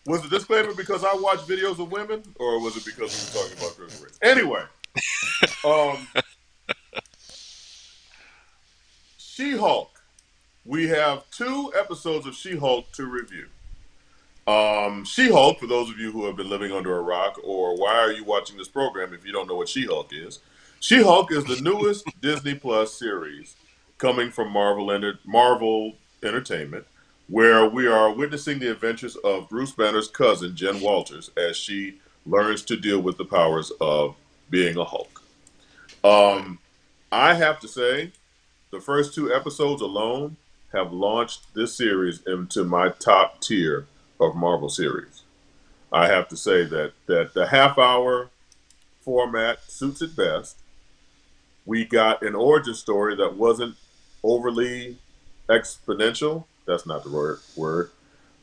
Was the disclaimer because I watch videos of women, or was it because we were talking about Chris Ray? Anyway, um, She-Hulk. We have 2 episodes of She-Hulk to review. She-Hulk, for those of you who have been living under a rock, or why are you watching this program if you don't know what She-Hulk is? She-Hulk is the newest Disney Plus series coming from Marvel Entertainment, where we are witnessing the adventures of Bruce Banner's cousin, Jen Walters, as she learns to deal with the powers of being a Hulk. I have to say, the first 2 episodes alone have launched this series into my top tier of Marvel series. I have to say that the half-hour format suits it best. We got an origin story that wasn't overly exponential. That's not the word.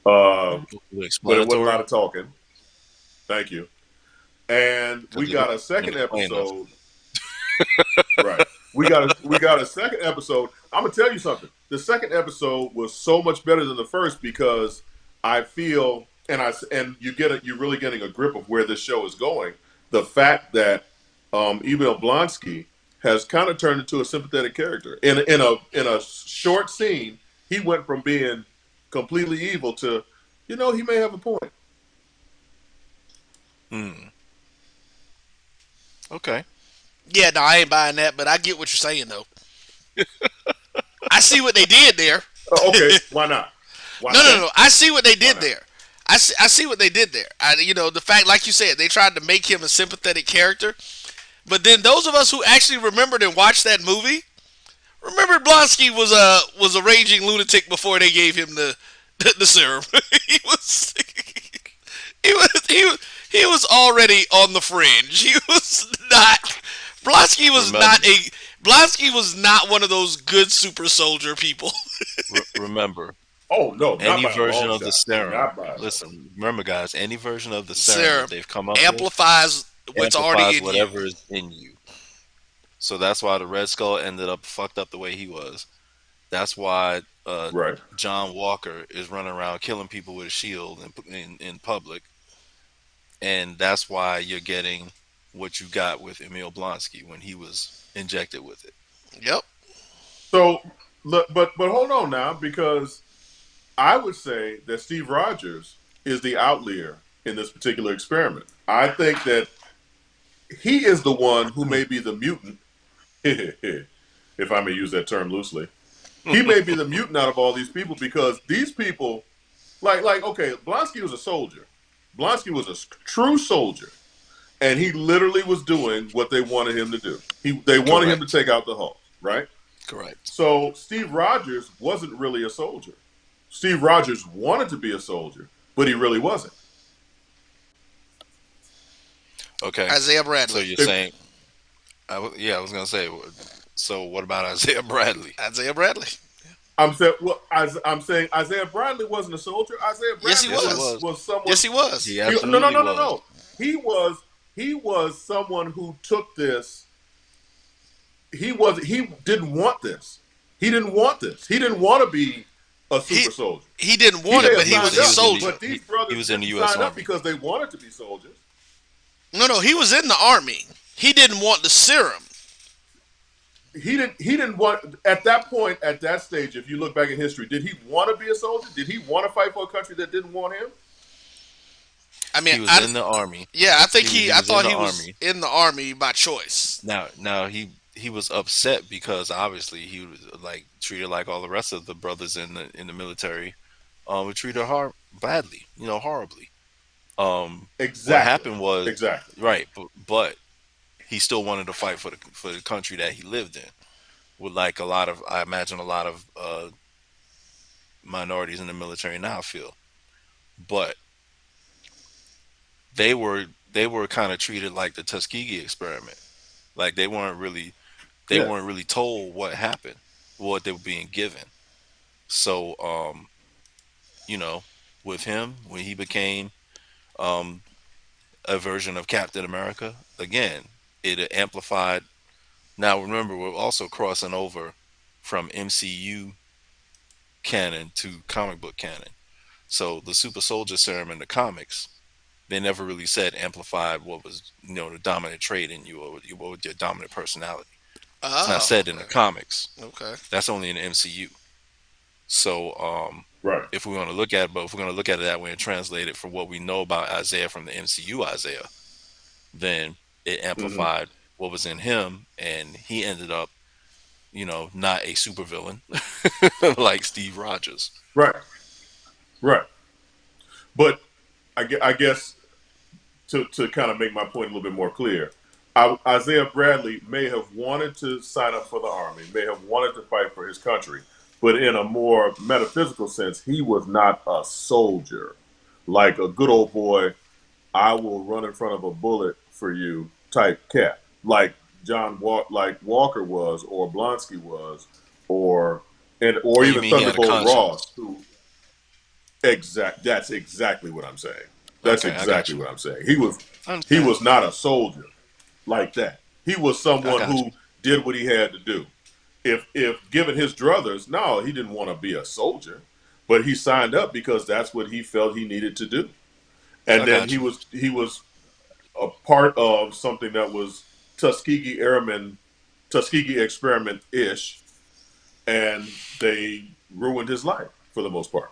But it wasn't a lot of talking. Thank you. And we got a second episode. Right. We got a second episode. I'm gonna tell you something. The second episode was so much better than the first because I feel, and you're really getting a grip of where this show is going. The fact that Emil Blonsky has kind of turned into a sympathetic character in a short scene. He went from being completely evil to, he may have a point. Okay. Yeah, no, I ain't buying that, but I get what you're saying though. I see what they did there. Okay, why not? Why No. I see what they did there. I see what they did there. The fact, like you said, they tried to make him a sympathetic character. But then those of us who actually remembered and watched that movie remembered Blonsky was a raging lunatic before they gave him the serum. he was he was already on the fringe. He was not. Blonsky was not one of those good super soldier people. Remember, Oh no! any version of the serum. Listen, remember, guys, any version of the serum that they've come up amplifies with what's already in whatever you. is in you. So that's why the Red Skull ended up fucked up the way he was. That's why Right. John Walker is running around killing people with a shield in public, and that's why you're getting what you got with Emil Blonsky when he was injected with it. Yep. So, look, but hold on now, because I would say that Steve Rogers is the outlier in this particular experiment. I think that he is the one who may be the mutant, if I may use that term loosely. He may be the mutant out of all these people because these people, okay, Blonsky was a soldier. Blonsky was a true soldier, and he literally was doing what they wanted him to do. They wanted him to take out the Hulk, right? Correct. So Steve Rogers wasn't really a soldier. Steve Rogers wanted to be a soldier, but he really wasn't. Okay. Isaiah Bradley. So you're saying, I was gonna say. So what about Isaiah Bradley? Isaiah Bradley. I'm saying Isaiah Bradley wasn't a soldier. Isaiah Bradley Yes, he was. was someone. Yes, he was. He absolutely No. He was someone who took this. He didn't want this. He didn't want this. He didn't want to be a super soldier. He didn't want it, but he was a soldier. But these brothers he was in the didn't U.S. sign up Army because they wanted to be soldiers. No, he was in the army. He didn't want the serum. He didn't want, at that point, at that stage, if you look back in history, did he want to be a soldier? Did he want to fight for a country that didn't want him? I mean, he was in the army. Yeah, I think he I was thought in he the was army. in the army by choice. Now he was upset because obviously he was treated like all the rest of the brothers in the military. Were treated badly, horribly. Exactly. What happened was exactly right, but he still wanted to fight for the country that he lived in. With I imagine a lot of minorities in the military now feel, but they were kind of treated like the Tuskegee experiment. Like they weren't really told what happened, what they were being given. So with him when he became a version of Captain America, again, it amplified. Now remember, we're also crossing over from MCU canon to comic book canon. So the super soldier serum in the comics, they never really said amplified what was, the dominant trait in you, or what was your dominant personality. It's not Oh, said in the comics. okay. Okay. That's only in the MCU. So Right. if we want to look at it, but if we're going to look at it that way and translate it from what we know about Isaiah from the MCU Isaiah, then it Hmm. amplified what was in him, and he ended up, not a supervillain like Steve Rogers. Right. Right. But I guess to kind of make my point a little bit more clear, Isaiah Bradley may have wanted to sign up for the army, may have wanted to fight for his country, but in a more metaphysical sense, he was not a soldier, like a good old boy. I will run in front of a bullet for you type cat, like like Walker was, or Blonsky was, or or Oh, you even mean he had a Thunderbolt conscience? Ross, who exact. That's exactly what I'm saying. That's Okay, I got exactly you. what I'm saying. I He understand. was not a soldier like that. He was I someone got who you. did what he had to do. If given his druthers, no, he didn't want to be a soldier, but he signed up because that's what he felt he needed to do. And I then got he you. was a part of something that was Tuskegee Airmen, Tuskegee experiment ish, and they ruined his life for the most part.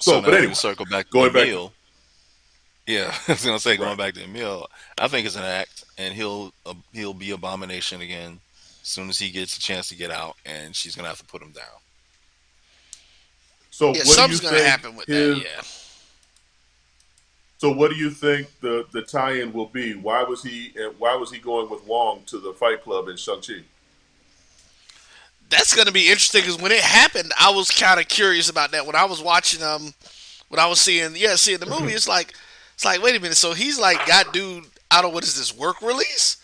So So, but now if we anyway, circle back to going back to Emil, yeah, I was gonna say right. going back to Emil, I think it's an act, and he'll be Abomination again as soon as he gets a chance to get out, and she's gonna have to put him down. So, Yeah, what do you something's gonna think happen with that. his? Yeah, So, what do you think the tie-in will be? Why was he going with Wong to the Fight Club in Shang Chi? that's gonna be interesting because when it happened, I was kind of curious about that. When I was watching when I was seeing the movie, it's like wait a minute, so he's like got dude out of what is this work release?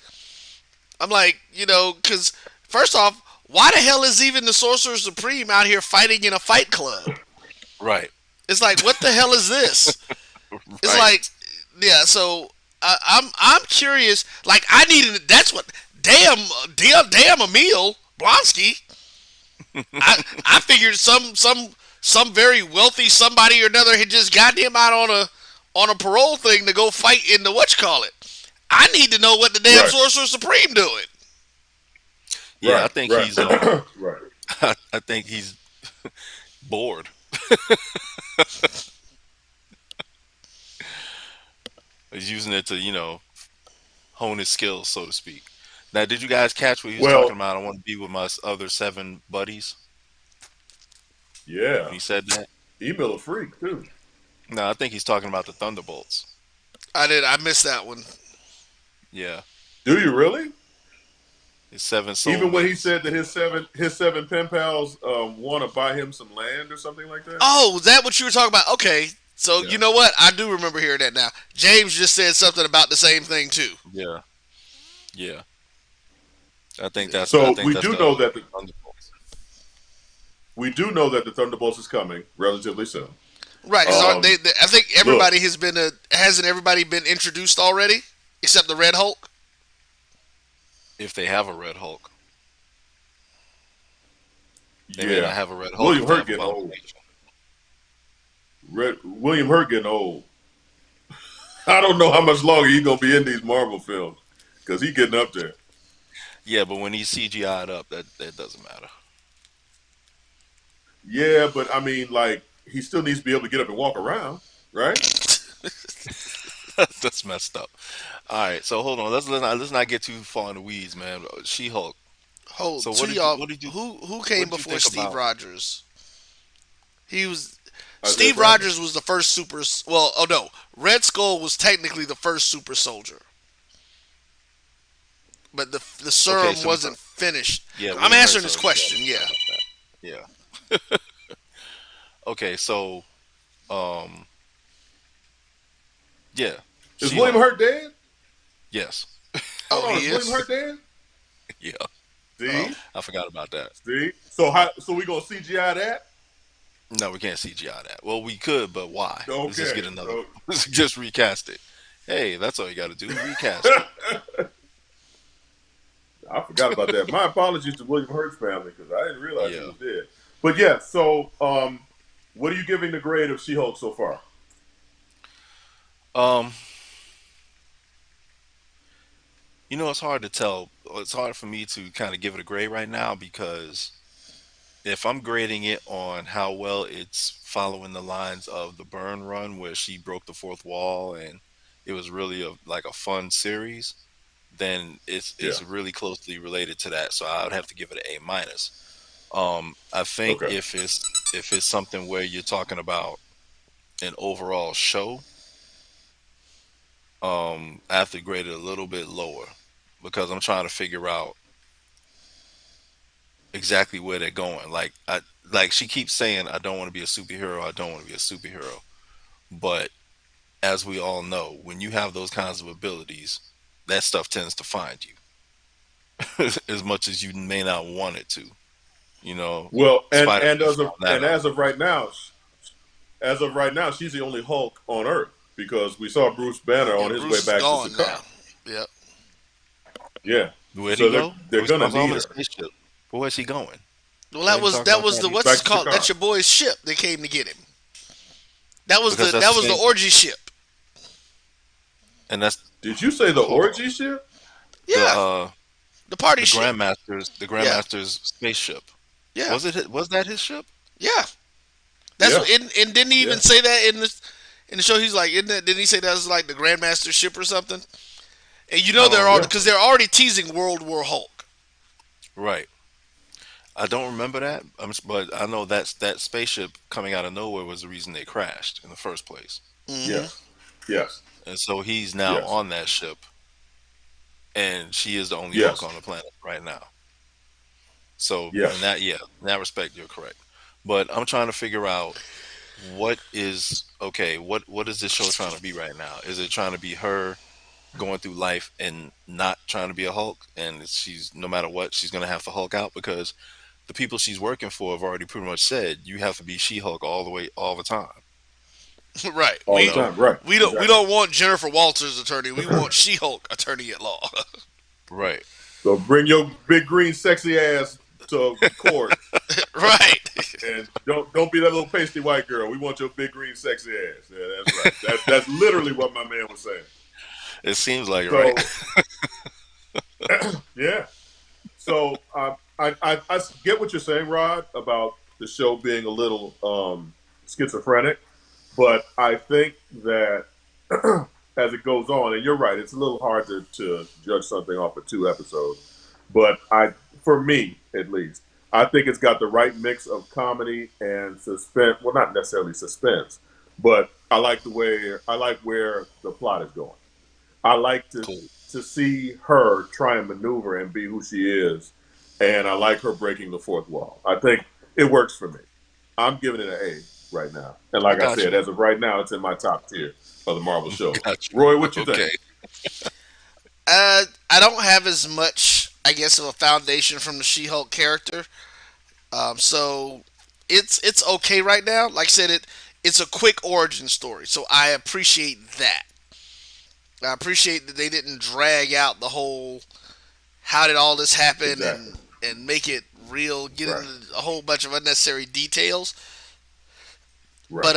I'm like, because first off, why the hell is even the Sorcerer Supreme out here fighting in a fight club? Right, It's like, what the hell is this? It's right. like, yeah. So I'm curious. Like, I needed. That's what. Damn, Emil Blonsky. I figured some very wealthy somebody or another had just gotten him out on a parole thing to go fight in the what you call it. I need to know what the damn Right, Sorcerer Supreme doing. Yeah, right, right, right. I think he's bored. He's using it to, hone his skills, so to speak. Now, did you guys catch what he was talking Well, about? I want to be with my other seven buddies. When yeah, he said that, email a freak too. no, I think he's talking about the Thunderbolts. I missed that one. Yeah, Do you really? his seven Even when he soulmates. said that his seven pen pals want to buy him some land or something like that. Oh, was that what you were talking about? Okay. So Yeah. you know what? I do remember hearing that now. James just said something about the same thing too. Yeah, yeah. I So think that's the Thunderbolts. we do know that the Thunderbolts is coming relatively soon. Right, because Um, I think look, everybody hasn't everybody been introduced already except the Red Hulk. If they have a Red Hulk, they may not yeah, have a Red Hulk William if they Hurt have getting old. Abomination. William Hurt getting old. I don't know how much longer he's gonna be in these Marvel films because he getting up there. Yeah, but when he's CGI'd up, that doesn't matter. Yeah, but I mean, like, he still needs to be able to get up and walk around, right? That's messed up. All right, so hold on. Let's not get too far in the weeds, man. She Hulk. Hold So to y'all. Who what came did you before think Steve about? Rogers? He was Isaiah Steve Bradley. Rogers was the first super. Well, oh no, Red Skull was technically the first super soldier, but the Okay, serum so we wasn't talk. finished. Yeah, I'm William Hurt answering this serum. Yeah, question. we Yeah. talked about that. Yeah. Okay, so um, yeah, Is She William Hulk. Hurt dead? Yes. Hold Oh, on, he is William is. Hurt dead? Yeah. Oh, See, I forgot about that. see. So we gonna CGI that? No, we can't CGI that. Well, we could, but why? Let's just Okay. get another. Let's just recast it. Hey, that's all you got to do. Recast it. I forgot about that. My apologies to William Hurt's family because I didn't realize he Yeah. was dead. But yeah, so What are you giving the grade of She-Hulk so far? Um, it's hard to tell. It's hard for me to kind of give it a grade right now because if I'm grading it on how well it's following the lines of the Burn run where she broke the fourth wall and it was really like a fun series, then Yeah. it's really closely related to that. So I would have to give it an A minus. I think Okay. if it's something where you're talking about an overall show, I have to grade it a little bit lower because I'm trying to figure out exactly where they're going. Like she keeps saying, I don't want to be a superhero, I don't want to be a superhero. But as we all know, when you have those kinds of abilities, that stuff tends to find you as much as you may not want it to. You know, Well, Spider Man found that out. as of right now, she's the only Hulk on Earth because we saw Bruce Banner Yeah, on his way Bruce is back to gone now. Sakaar. Yep. Yeah. Where'd he So go? they're We gonna saw him need in a her spaceship. But where's he going? Well, We that ain't was talking that about was that the either. what's back it to called? That's Sakaar. your boy's ship. They came to get him. That was Because the that's that the was the same, orgy ship. and that's Did you say the hold on. orgy ship? The Yeah, the party ship. The Yeah, Grandmaster's spaceship. yeah, Was that his ship? yeah. That's Yeah. what. And didn't he even Yeah. say that in the show? He's like, isn't that? Didn't he say that was like the Grandmaster ship or something? And you know they're all Um, Yeah. because they're already teasing World War Hulk. right. I don't remember that, but I know that spaceship coming out of nowhere was the reason they crashed in the first place. Hmm. Yes. Yes. And so he's now Yes. on that ship, and she is the only Hulk Yes. on the planet right now. So Yes. in that respect, you're correct. But I'm trying to figure out what is this show trying to be right now? Is it trying to be her going through life and not trying to be a Hulk, and she's no matter what, she's gonna have to Hulk out because the people she's working for have already pretty much said you have to be She-Hulk all the way, all the time. Right. All You the know, time. Right. We Exactly. don't want Jennifer Walters attorney. We want She-Hulk attorney at law. right? So bring your big green sexy ass to court Right. and don't be that little pasty white girl. We want your big green sexy ass. Yeah, that's right. That's literally what my man was saying. It seems like it, right? So yeah. So I get what you're saying, Rod, about the show being a little schizophrenic, but I think that as it goes on, and you're right, it's a little hard to judge something off of 2 episodes. But for me at least, I think it's got the right mix of comedy and suspense. Well, not necessarily suspense, but I like where the plot is going. I like Cool. to see her try and maneuver and be who she is, and I like her breaking the fourth wall. I think it works for me. I'm giving it an A right now, and I like I got said, you. as of right now, it's in my top tier of the Marvel shows. Got you. Roy, what you think? Okay. I don't have as much, I guess, of a foundation from the She-Hulk character. So it's okay right now. Like I said, it's a quick origin story, so I appreciate that. I appreciate that they didn't drag out the whole how did all this happen Exactly. and make it real, get Right. into a whole bunch of unnecessary details. Right. But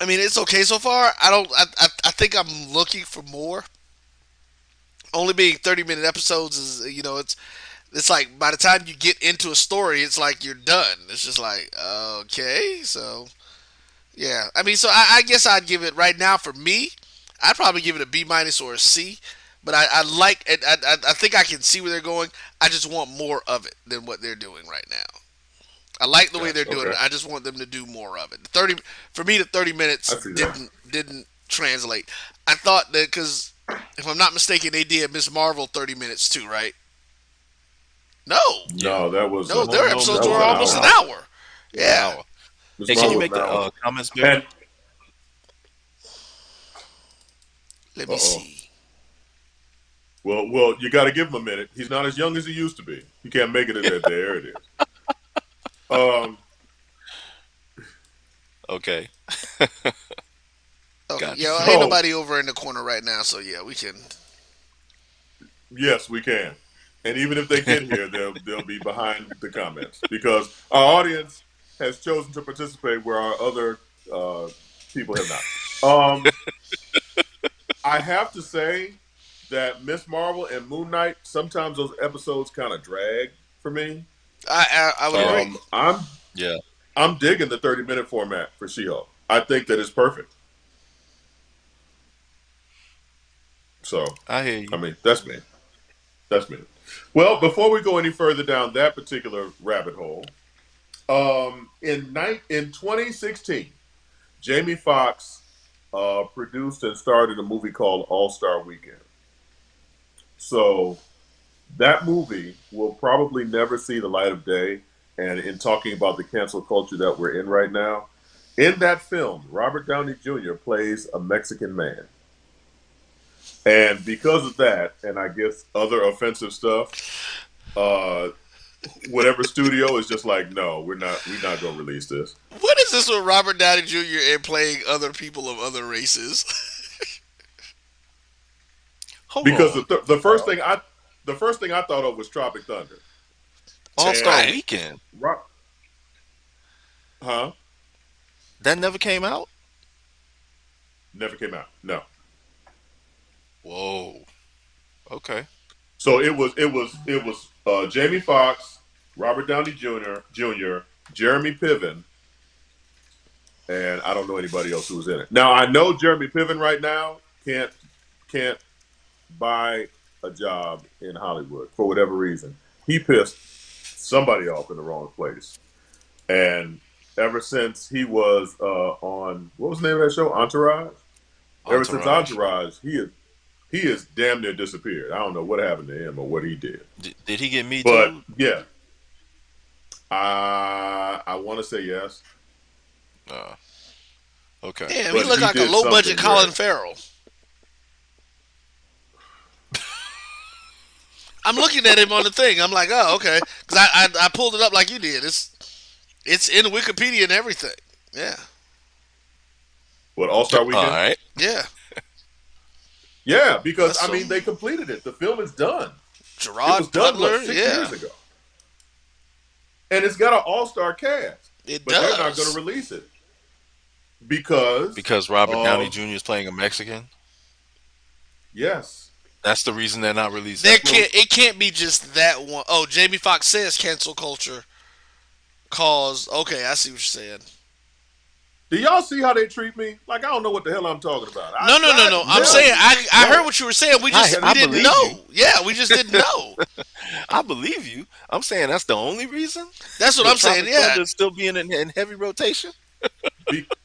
I mean, it's okay so far. I think I'm looking for more. Only being 30-minute episodes is it's like by the time you get into a story, it's like you're done. It's just like okay, so yeah. I mean, so I guess I'd give it right now for me. I'd probably give it a B minus or a C. But I like it. I think I can see where they're going. I just want more of it than what they're doing right now. I like the way they're Gotcha. doing Okay. it. I just want them to do more of it. 30 for me, the 30 minutes I see that. didn't translate. I thought that because if I'm not mistaken, they did Miss Marvel 30 minutes too, right? No, Yeah. No, that was no, No, their no, episodes that Miss were was an Marvel was almost an an hour. hour. hour. It was an Yeah, hour. Miss Hey, can you Marvel was make an the hour. comments bigger? And let me oh, see. you got to give him a minute. He's not as young as he used to be. You can't make it in there. There it is. Um, Okay. Okay, Gotcha. yeah, ain't so nobody over in the corner right now, so yeah, we can. yes, we can. And even if they get here, they'll be behind the comments because our audience has chosen to participate where our other uh, people have not. Um, I have to say that Miss Marvel and Moon Knight, sometimes those episodes kind of drag for me. I would Yeah, agree. yeah, I'm digging the 30-minute format for She-Hulk. I think that it's perfect. So, I hear I you. mean, that's me. That's me. Well, before we go any further down that particular rabbit hole, in 2016, Jamie Foxx produced and starred in a movie called All Star Weekend. So that movie will probably never see the light of day. And in talking about the cancel culture that we're in right now, in that film, Robert Downey Jr. plays a Mexican man. And because of that, and I guess other offensive stuff, uh, whatever studio is just like, no, we're not gonna release this. What is this with Robert Downey Jr. and playing other people of other races? Hold Because on. the first thing I thought of was Tropic Thunder. All Star And Right. Weekend. Rock, huh? That never came out. Never came out. No. Whoa. Okay. So it was Jamie Foxx, Robert Downey Jr., Jeremy Piven, and I don't know anybody else who was in it. Now I know Jeremy Piven right now can't buy a job in Hollywood for whatever reason. He pissed somebody off in the wrong place, and ever since he was on what was the name of that show, Entourage. Ever since Entourage. Entourage, he is damn near disappeared. I don't know what happened to him or what he did. Did he get me But too? yeah, I want to say yes, Uh, okay. Damn, he but looked he like a did low budget something Colin where Farrell. I'm looking at him on the thing. I'm like, oh, okay, because I pulled it up like you did. It's in Wikipedia and everything. Yeah, what All Star All Weekend. right. yeah. Yeah, because That's I mean they some completed it. The film is done. It was Gerard done what Butler. 6 years Yeah, ago, and it's got an all-star cast, it but they're not going to does. release it because Because Robert Downey of Jr. is playing a Mexican. yes, That's the reason they're not releasing There it. that's what. can't it can't be just that one. Oh, Jamie Foxx says cancel culture caused. Okay, I see what you're saying. Do y'all see how they treat me? Like I don't know what the hell I'm talking about. I No, no, no, tried no. to I'm tell saying you. I heard No, what you were saying. We I didn't believe you. know. Yeah, we just didn't know. I believe you. I'm saying that's the only reason That's what that I'm saying. Tropic Yeah, Thunder is still being in heavy rotation.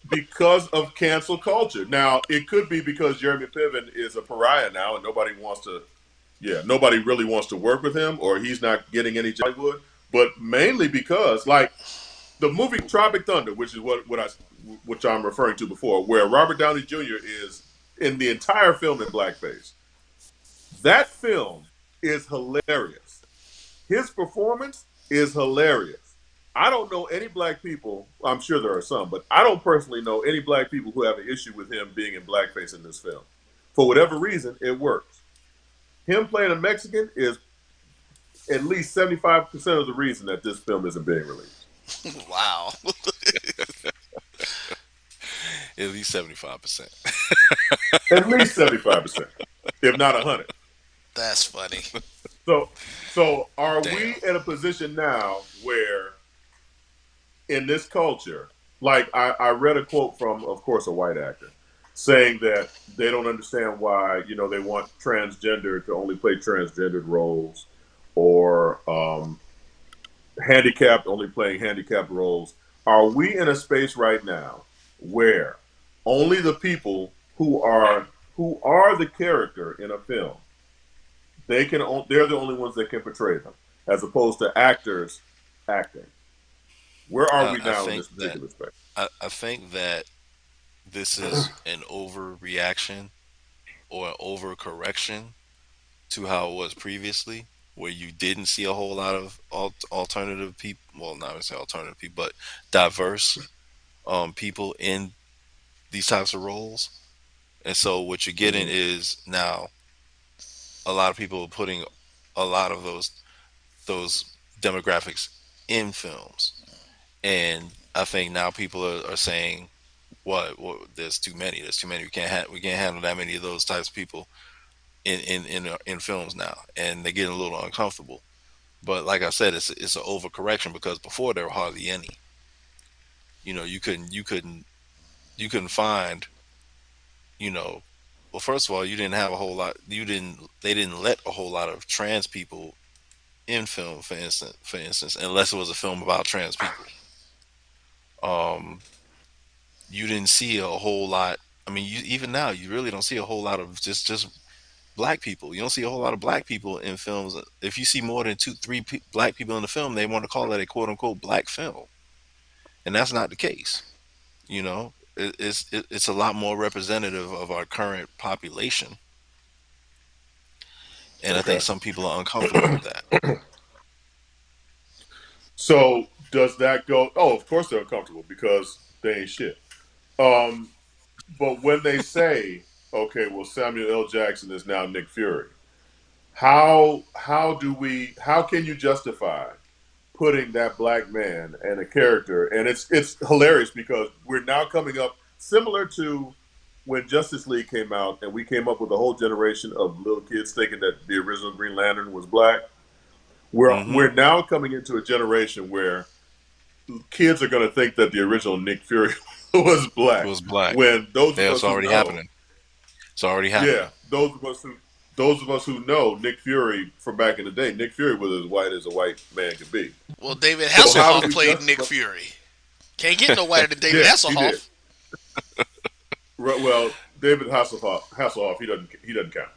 because of cancel culture. Now it could be because Jeremy Piven is a pariah now, and nobody wants to. Yeah, nobody really wants to work with him, or he's not getting any job in Hollywood. But mainly because, like the movie Tropic Thunder, which is which I'm referring to before, where Robert Downey Jr. is in the entire film in blackface. That film is hilarious. His performance is hilarious. I don't know any black people. I'm sure there are some, but I don't personally know any black people who have an issue with him being in blackface in this film. For whatever reason, it works. Him playing a Mexican is at least 75% of the reason that this film isn't being released. wow, At least 75%. At least 75%, if not 100. that's funny. So, so are we Damn. in a position now where in this culture, like I read a quote from, of course, a white actor saying that they don't understand why, they want transgender to only play transgendered roles or handicapped only playing handicapped roles. Are we in a space right now where only the people who are the character in a film they're the only ones that can portray them as opposed to actors acting? Where are we I now in think this that particular space? I think that this is an overreaction or an overcorrection to how it was previously, where you didn't see a whole lot of alternative people. Well, not to say alternative people, but diverse people in these types of roles. And so what you're getting Mm-hmm. is now a lot of people are putting a lot of those demographics in films, and I think now people are saying, what? There's too many. There's too many. We can't handle that many of those types of people in films now, and they're getting a little uncomfortable. But like I said, it's an overcorrection because before there were hardly any. You couldn't find. You know, well, first of all, you didn't have a whole lot. You didn't. They didn't let a whole lot of trans people in film, for instance, unless it was a film about trans people. Um, you didn't see a whole lot. I mean, even now, you really don't see a whole lot of just black people. You don't see a whole lot of black people in films. If you see more than two, three black people in the film, they want to call it a quote unquote black film, and that's not the case. It's a lot more representative of our current population, and I think Okay. some people are uncomfortable with that. So does that go? Oh, of course they're uncomfortable because they ain't shit. Um, but when they say, okay, well, Samuel L. Jackson is now Nick Fury, how can you justify putting that black man and a character? And it's hilarious because we're now coming up similar to when Justice League came out, and we came up with a whole generation of little kids thinking that the original Green Lantern was black. Hmm. We're now coming into a generation where kids are going to think that the original Nick Fury was It black. was black. When those of Yeah, us it's who already know, happening. It's already yeah, happening. those of us who know Nick Fury from back in the day, Nick Fury was as white as a white man could be. Well, David So how do Hasselhoff we played Nick justify? Fury. Can't get no whiter than David Yeah, he did. Hasselhoff. Well, David Hasselhoff, he doesn't count.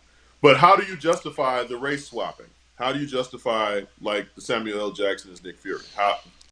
But how do you justify the race swapping? How do you justify like the Samuel L. Jackson as Nick Fury? How?